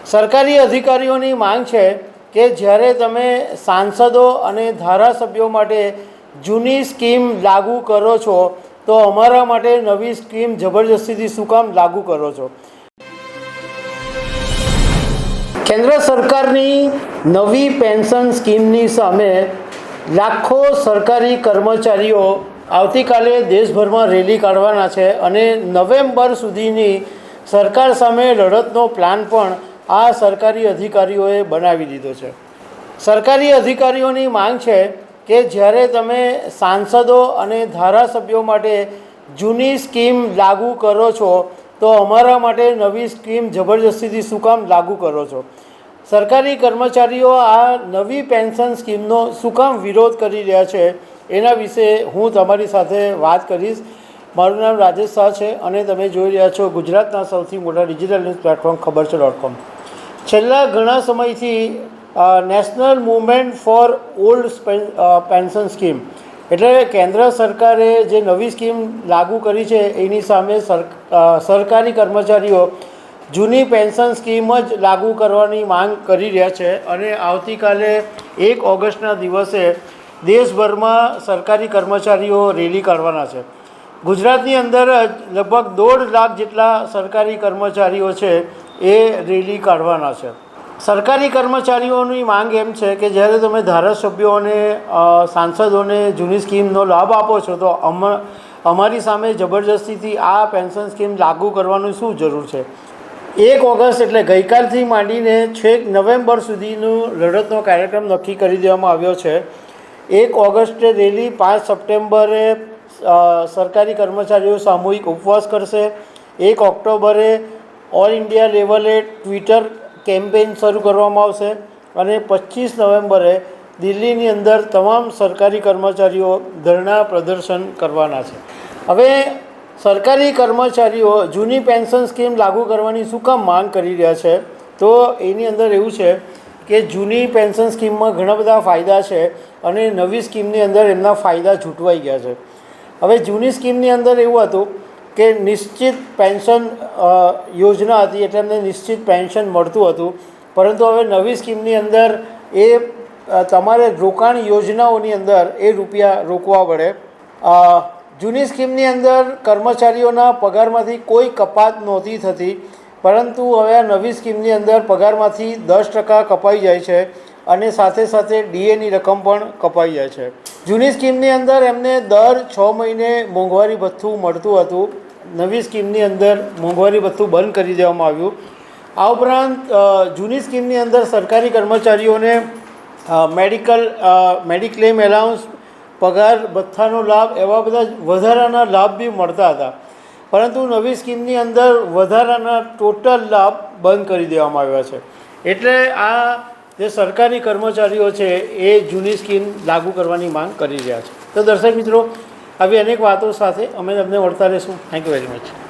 સરકારી અધિકારીઓની માંગ છે કે જ્યારે તમે સાંસદો અને ધારાસભ્યો માટે જૂની સ્કીમ લાગુ કરો છો તો અમારા માટે નવી સ્કીમ જબરજસ્તીથી શું કામ લાગુ કરો છો। કેન્દ્ર સરકારની નવી પેન્શન સ્કીમની સામે લાખો સરકારી કર્મચારીઓ આવતીકાલે દેશભરમાં રેલી કાઢવાના છે અને નવેમ્બર સુધીની સરકાર સામે લડતનો પ્લાન પણ આ સરકારી અધિકારીઓએ બનાવી દીધો છે। સરકારી અધિકારીઓની માંગ છે કે જ્યારે તમે સાંસદો અને ધારાસભ્યો માટે જૂની સ્કીમ લાગુ કરો છો તો અમારા માટે નવી સ્કીમ જબરજસ્તીથી શું કામ લાગુ કરો છો। સરકારી કર્મચારીઓ આ નવી પેન્શન સ્કીમનો શું કામ વિરોધ કરી રહ્યા છે એના વિશે હું તમારી સાથે વાત કરીશ। મારું નામ રાજેશ શાહ છે અને તમે જોઈ રહ્યા છો ગુજરાતના સૌથી મોટા ડિજિટલ ન્યૂઝ પ્લેટફોર્મ ખબર છે.com। છેલ્લા ઘણા સમયથી national movement for old pension scheme એટલે કેન્દ્ર સરકારે જે નવી સ્કીમ લાગુ કરી છે એની સામે સરકારી કર્મચારીઓ જૂની પેન્શન સ્કીમ જ લાગુ કરવાની માંગ કરી રહ્યા છે અને આવતીકાલે 1 ઓગસ્ટના દિવસે દેશભરમાં સરકારી કર્મચારીઓ રેલી કાઢવાના છે। ગુજરાતની અંદર લગભગ 1.5 લાખ જેટલા સરકારી કર્મચારીઓ છે એ રેલી કાઢવાના છે। સરકારી કર્મચારીઓની માંગ એમ છે કે જ્યારે તમે ધારાસભ્યો અને સાંસદોને જૂની સ્કીમનો લાભ આપો છો તો અમારી સામે જબરજસ્તીથી આ પેન્શન સ્કીમ લાગુ કરવાની શું જરૂર છે। 1 ઓગસ્ટ એટલે ગઈકાલથી માંડીને છેક નવેમ્બર સુધીનું લડતનો કાર્યક્રમ નક્કી કરી દેવામાં આવ્યો છે। 1 ઓગસ્ટે રેલી, 5 સપ્ટેમ્બરે સરકારી કર્મચારીઓ સામૂહિક ઉપવાસ કરશે, 1 ઓક્ટોબરે ઓલ ઇન્ડિયા લેવલે ટ્વિટર કેમ્પેઇન શરૂ કરવામાં આવશે અને 25 નવેમ્બરે દિલ્હીની અંદર તમામ સરકારી કર્મચારીઓ ધરણા પ્રદર્શન કરવાના છે। હવે સરકારી કર્મચારીઓ જૂની પેન્શન સ્કીમ લાગુ કરવાની શું કામ માંગ કરી રહ્યા છે તો એની અંદર એવું છે કે જૂની પેન્શન સ્કીમમાં ઘણા બધા ફાયદા છે અને નવી સ્કીમની અંદર એમના ફાયદા છૂટવાઈ ગયા છે। હવે જૂની સ્કીમની અંદર એવું હતું કે નિશ્ચિત પેન્શન યોજના હતી એટલે એમને નિશ્ચિત પેન્શન મળતું હતું, પરંતુ હવે નવી સ્કીમની અંદર એ તમારે રોકાણ યોજનાઓની અંદર એ રૂપિયા રોકવા પડે। જૂની સ્કીમની અંદર કર્મચારીઓના પગારમાંથી કોઈ કપાત નહોતી થતી, પરંતુ હવે આ નવી સ્કીમની અંદર પગારમાંથી 10% કપાઈ જાય છે અને સાથે સાથે ડીએની રકમ પણ કપાઈ જાય છે। જૂની સ્કીમની અંદર એમને દર 6 મહિને મોંઘવારી ભથ્થું મળતું હતું, નવી સ્કીમની અંદર મોંઘવારી ભથ્થું બંધ કરી દેવામાં આવ્યું। આ ઉપરાંત જૂની સ્કીમની અંદર સરકારી કર્મચારીઓને મેડિક્લેમ એલાઉન્સ, પગાર ભથ્થાનો લાભ એવા બધા વધારાના લાભ બી મળતા હતા, પરંતુ નવી સ્કીમની અંદર વધારાના ટોટલ લાભ બંધ કરી દેવામાં આવ્યા છે। એટલે આ જે સરકારી કર્મચારીઓ છે એ જૂની સ્કીમ લાગુ કરવાની માંગ કરી રહ્યા છે। તો દર્શક મિત્રો, આવી અનેક વાતો સાથે અમે તમને મળતા રહીશું। Thank you very much.